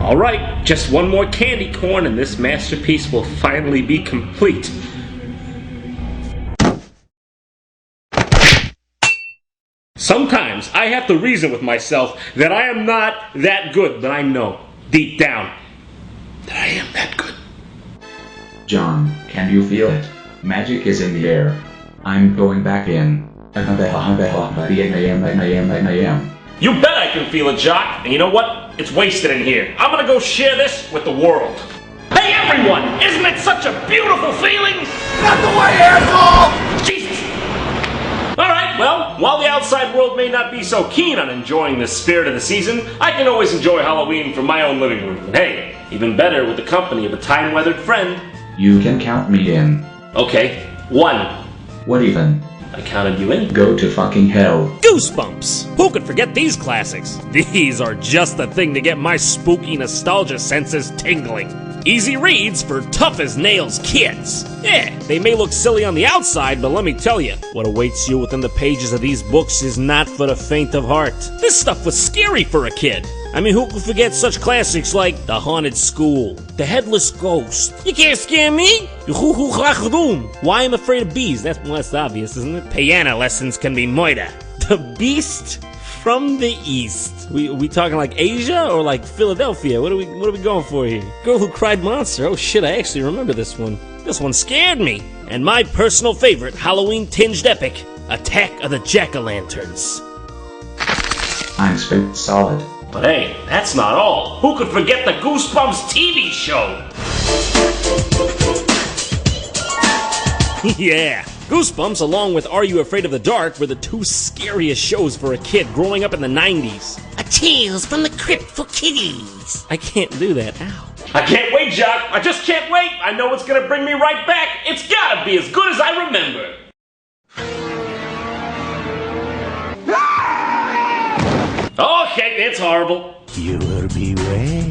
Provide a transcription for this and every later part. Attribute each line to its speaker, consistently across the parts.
Speaker 1: Alright, just one more candy corn and this masterpiece will finally be complete. Sometimes I have to reason with myself that I am not that good, but I know, deep down, that I am that good.
Speaker 2: John, can you feel it? Magic is in the air. I'm going back in. You
Speaker 1: bet I can feel it, Jock. And you know what? It's wasted in here. I'm gonna go share this with the world. Hey everyone! Isn't it such a beautiful feeling?
Speaker 3: Not the way, asshole!
Speaker 1: Jesus! Alright, well, while the outside world may not be so keen on enjoying the spirit of the season, I can always enjoy Halloween from my own living room. And hey, even better with the company of a time-weathered friend.
Speaker 2: You can count me in.
Speaker 1: Okay, 1.
Speaker 2: What even?
Speaker 1: I counted you in.
Speaker 2: Go to fucking hell.
Speaker 4: Goosebumps! Who could forget these classics? These are just the thing to get my spooky nostalgia senses tingling. Easy reads for tough-as-nails kids. Yeah, they may look silly on the outside, but let me tell you, what awaits you within the pages of these books is not for the faint of heart. This stuff was scary for a kid. I mean, who could forget such classics like The Haunted School, The Headless Ghost, You Can't Scare Me, Why I'm Afraid of Bees, that's obvious, isn't it? Piano Lessons Can Be Murder, The Beast from the East. We talking like Asia or like Philadelphia? What are we going for here? Girl Who Cried Monster. Oh shit, I actually remember this one. This one scared me. And my personal favorite Halloween-tinged epic, Attack of the Jack-o'-lanterns.
Speaker 2: I'm spent solid.
Speaker 1: But hey, that's not all. Who could forget the Goosebumps TV show?
Speaker 4: Yeah, Goosebumps along with Are You Afraid of the Dark were the two scariest shows for a kid growing up in the 90s. A Tales from the Crypt for kiddies. I can't do that, ow.
Speaker 1: I can't wait, Jock. I just can't wait. I know it's gonna bring me right back. It's gotta be as good as I remember. Okay, it's horrible.
Speaker 5: You will beware.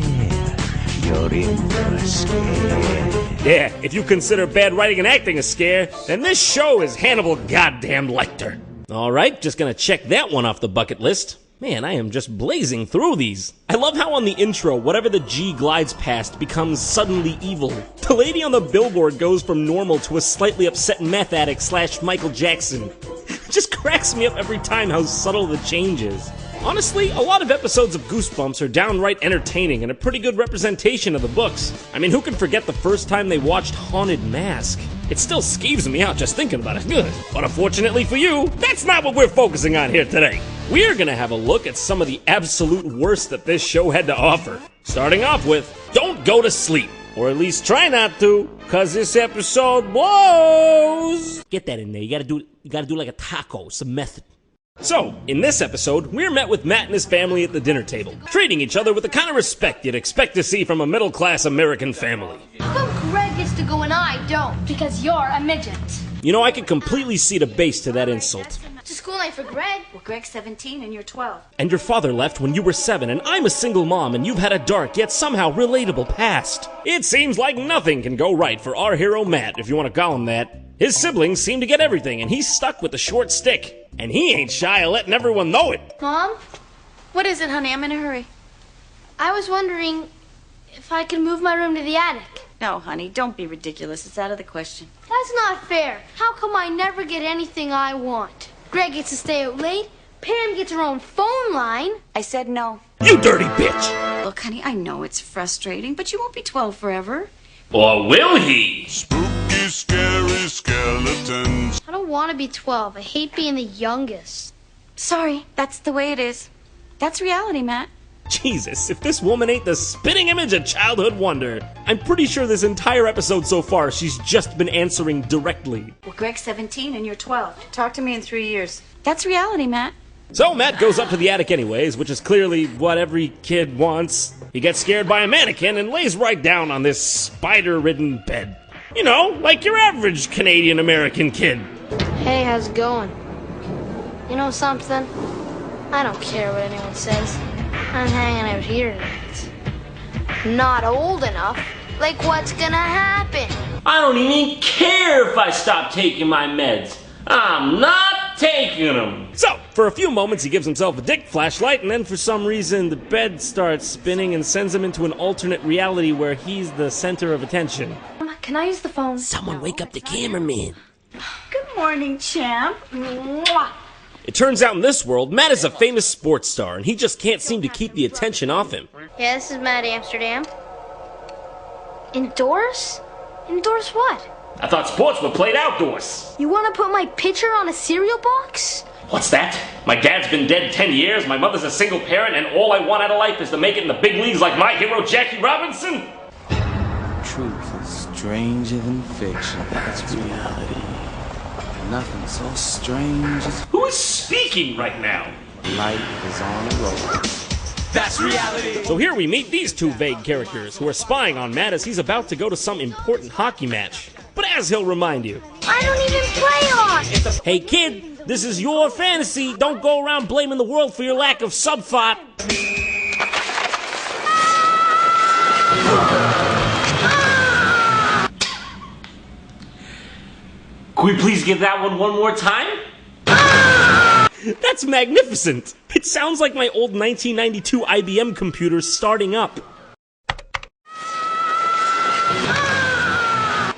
Speaker 5: You're in for a scare.
Speaker 4: Yeah, if you consider bad writing and acting a scare, then this show is Hannibal goddamn Lecter. Alright, just gonna check that one off the bucket list. Man, I am just blazing through these. I love how on the intro, whatever the G glides past becomes suddenly evil. The lady on the billboard goes from normal to a slightly upset meth addict / Michael Jackson. It just cracks me up every time how subtle the change is. Honestly, a lot of episodes of Goosebumps are downright entertaining and a pretty good representation of the books. I mean, who can forget the first time they watched Haunted Mask? It still skeeves me out just thinking about it. Good. But unfortunately for you, that's not what we're focusing on here today. We're gonna have a look at some of the absolute worst that this show had to offer. Starting off with, don't go to sleep. Or at least try not to, cause this episode blows! Get that in there, you gotta do like a taco, some method. So, in this episode, we're met with Matt and his family at the dinner table, treating each other with the kind of respect you'd expect to see from a middle-class American family.
Speaker 6: How come Greg gets to go and I don't? Because you're a midget.
Speaker 4: You know, I could completely see the base to that insult.
Speaker 6: It's a school night for Greg.
Speaker 7: Well, Greg's 17 and you're 12.
Speaker 4: And your father left when you were 7, and I'm a single mom, and you've had a dark yet somehow relatable past. It seems like nothing can go right for our hero Matt, if you want to call him that. His siblings seem to get everything, and he's stuck with the short stick. And he ain't shy of letting everyone know it.
Speaker 6: Mom,
Speaker 7: What is it, honey? I'm in a hurry.
Speaker 6: I was wondering if I could move my room to the attic.
Speaker 7: No, honey, don't be ridiculous. It's out of the question.
Speaker 6: That's not fair. How come I never get anything I want? Greg gets to stay out late. Pam gets her own phone line.
Speaker 7: I said no.
Speaker 4: You dirty bitch!
Speaker 7: Look, honey, I know it's frustrating, but you won't be 12 forever.
Speaker 1: Or will he?
Speaker 3: Spooky, scary skeletons.
Speaker 6: I don't want to be 12. I hate being the youngest.
Speaker 7: Sorry, that's the way it is. That's reality, Matt.
Speaker 4: Jesus, if this woman ain't the spitting image of childhood wonder, I'm pretty sure this entire episode so far she's just been answering directly.
Speaker 7: Well, Greg's 17 and you're 12. Talk to me in 3 years. That's reality, Matt.
Speaker 4: So Matt goes up to the attic anyways, which is clearly what every kid wants. He gets scared by a mannequin and lays right down on this spider-ridden bed. You know, like your average Canadian-American kid.
Speaker 6: Hey, how's it going? You know something? I don't care what anyone says. I'm hanging out here tonight. Not old enough. Like, what's gonna happen?
Speaker 1: I don't even care if I stop taking my meds. I'm not taking them.
Speaker 4: So, For a few moments, he gives himself a dick flashlight, and then for some reason, the bed starts spinning and sends him into an alternate reality where he's the center of attention.
Speaker 6: Can I use the phone?
Speaker 4: Someone wake up the cameraman.
Speaker 7: Good morning, champ.
Speaker 6: Mwah.
Speaker 4: It turns out in this world, Matt is a famous sports star, and he just can't seem to keep the attention off him.
Speaker 6: Yeah, this is Matt Amsterdam. Endorse? Endorse what?
Speaker 1: I thought sports were played outdoors.
Speaker 6: You want to put my picture on a cereal box?
Speaker 1: What's that? My dad's been dead 10 years, my mother's a single parent, and all I want out of life is to make it in the big leagues like my hero Jackie Robinson?
Speaker 8: Truth is stranger than fiction. That's reality. Nothing so strange as
Speaker 1: Who is speaking right now?
Speaker 8: life is on a roll. That's reality!
Speaker 4: So here we meet these two vague characters who are spying on Matt as he's about to go to some important hockey match. But as he'll remind you,
Speaker 6: I don't even play hockey.
Speaker 4: hey kid, this is your fantasy. Don't go around blaming the world for your lack of sub-thought.
Speaker 1: Could we please get that one more time?
Speaker 4: That's magnificent. It sounds like my old 1992 IBM computer starting up.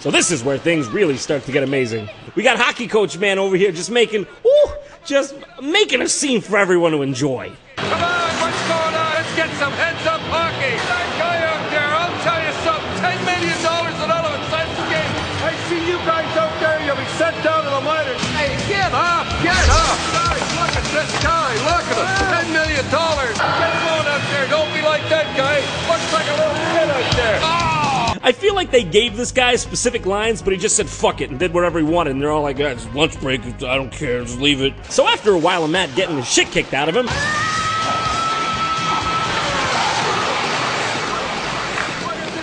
Speaker 4: So this is where things really start to get amazing. We got hockey coach man over here just making a scene for everyone to enjoy.
Speaker 9: Come on, what's going on? Let's get some heads-up hockey. That guy out there, I'll tell you something. $10 million and all of a sudden game. I see you guys out there. You'll be sent down to the minors. Hey, get up! Get up! Guys, look at this guy. Look at him. $10 million. Get him on out there. Don't be like that guy. Looks like a little kid out there. Oh!
Speaker 4: I feel like they gave this guy specific lines, but he just said fuck it and did whatever he wanted, and they're all like, yeah, it's lunch break, I don't care, just leave it. So after a while of Matt getting his shit kicked out of him,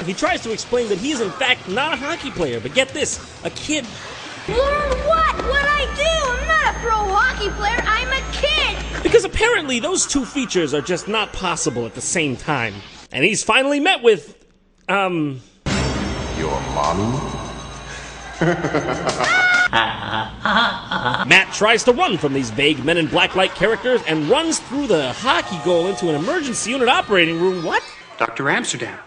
Speaker 4: he tries to explain that he is in fact not a hockey player, but get this, a kid.
Speaker 6: Learn what? What I do? I'm not a pro hockey player. I'm a kid.
Speaker 4: Because apparently those two features are just not possible at the same time. And he's finally met with,
Speaker 3: Your mommy?
Speaker 4: Matt tries to run from these vague Men in Black-like characters and runs through the hockey goal into an emergency unit operating room. What?
Speaker 10: Dr. Amsterdam.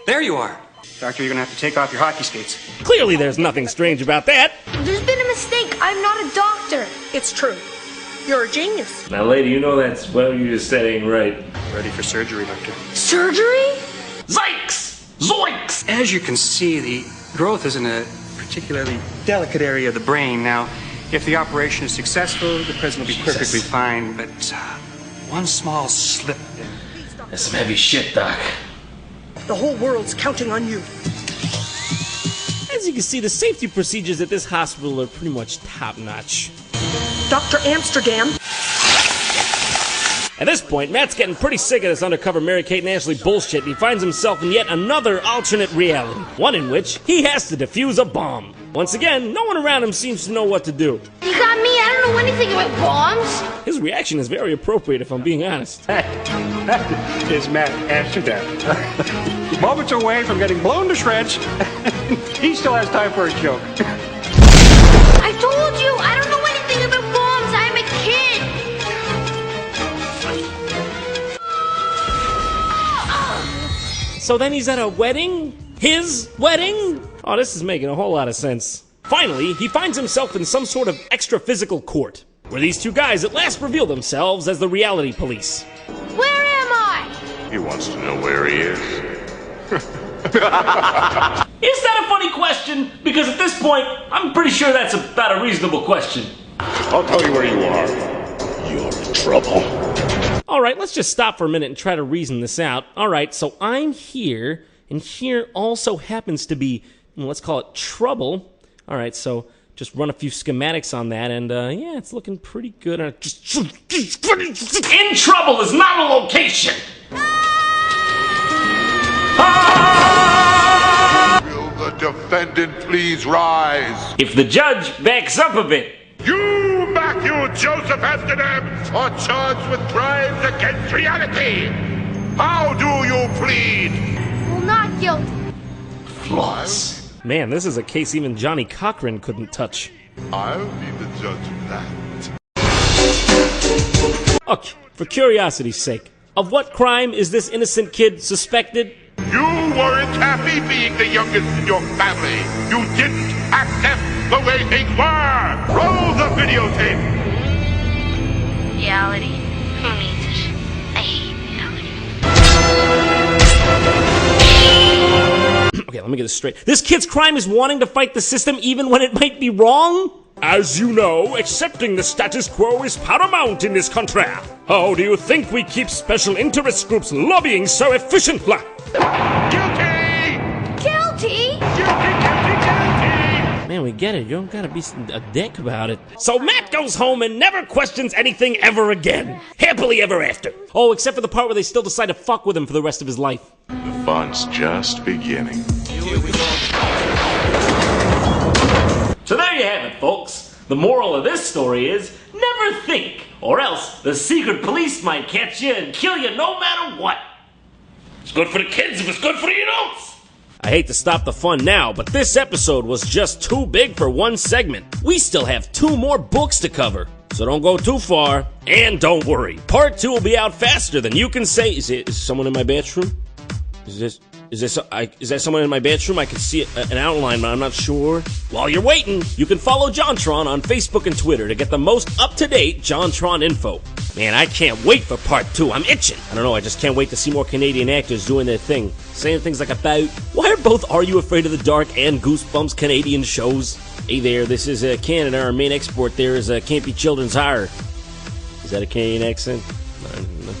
Speaker 10: There you are. Doctor, you're gonna have to take off your hockey skates.
Speaker 4: Clearly there's nothing strange about that.
Speaker 6: There's been a mistake. I'm not a doctor.
Speaker 11: It's true. You're a genius.
Speaker 1: Now, lady, you know that's what you just said ain't right.
Speaker 10: Ready for surgery, Doctor.
Speaker 6: Surgery?
Speaker 1: Zikes! Zoinks!
Speaker 10: As you can see, the growth is in a particularly delicate area of the brain. Now, if the operation is successful, the present will be perfectly fine, but one small slip.
Speaker 1: That's some heavy shit, Doc.
Speaker 11: The whole world's counting on you.
Speaker 4: As you can see, the safety procedures at this hospital are pretty much top-notch.
Speaker 11: Dr. Amsterdam.
Speaker 4: At this point, Matt's getting pretty sick of this undercover Mary-Kate and Ashley bullshit, and he finds himself in yet another alternate reality, one in which he has to defuse a bomb. Once again, no one around him seems to know what to do.
Speaker 6: You got me? I don't know anything about bombs.
Speaker 4: His reaction is very appropriate, if I'm being honest.
Speaker 10: That is Matt Amsterdam. Moments away from getting blown to shreds. He still has time for a joke.
Speaker 6: I told you, I don't know anything about bombs. I'm a kid.
Speaker 4: So then he's at a wedding? His wedding? Oh, this is making a whole lot of sense. Finally, he finds himself in some sort of extra-physical court, where these two guys at last reveal themselves as the reality police.
Speaker 6: Where am I?
Speaker 3: He wants to know where he is.
Speaker 1: Is that a funny question? Because at this point, I'm pretty sure that's about a reasonable question.
Speaker 3: I'll tell you where you are. You're in trouble.
Speaker 4: Alright, let's just stop for a minute and try to reason this out. Alright, so I'm here, and here also happens to be, let's call it trouble. Alright, so just run a few schematics on that, and yeah, it's looking pretty good.
Speaker 1: In trouble is not a location!
Speaker 3: Will the defendant please rise?
Speaker 1: If the judge backs up a bit.
Speaker 3: You, Matthew Joseph Amsterdam, are charged with crimes against reality. How do you plead?
Speaker 6: Well, not guilty.
Speaker 1: Flawless.
Speaker 4: Man, this is a case even Johnny Cochran couldn't touch.
Speaker 3: I'll be the judge of that.
Speaker 4: Okay, for curiosity's sake, of what crime is this innocent kid suspected?
Speaker 3: You weren't happy being the youngest in your family. You didn't accept the way things were. Roll the videotape.
Speaker 6: Reality? Who needs it? I hate reality.
Speaker 4: Okay, let me get this straight. This kid's crime is wanting to fight the system even when it might be wrong?
Speaker 1: As you know, accepting the status quo is paramount in this country. How do you think we keep special interest groups lobbying so efficiently?
Speaker 3: Guilty!
Speaker 6: Guilty?
Speaker 4: Man, we get it. You don't gotta be a dick about it. So Matt goes home and never questions anything ever again. Happily ever after. Oh, except for the part where they still decide to fuck with him for the rest of his life.
Speaker 3: The fun's just beginning.
Speaker 1: So there you have it, folks. The moral of this story is, never think, or else the secret police might catch you and kill you no matter what. It's good for the kids if it's good for the adults.
Speaker 4: I hate to stop the fun now, but this episode was just too big for one segment. We still have 2 more books to cover, so don't go too far. And don't worry, part 2 will be out faster than you can say. Is someone in my bathroom? Is that someone in my bathroom? I can see an outline, but I'm not sure. While you're waiting, you can follow JonTron on Facebook and Twitter to get the most up-to-date JonTron info. Man, I can't wait for part 2. I'm itching. I don't know, I just can't wait to see more Canadian actors doing their thing. Saying things like about, why are both Are You Afraid of the Dark and Goosebumps Canadian shows? Hey there, this is Canada. Our main export there is Can't Be Children's Horror. Is that a Canadian accent? I don't know.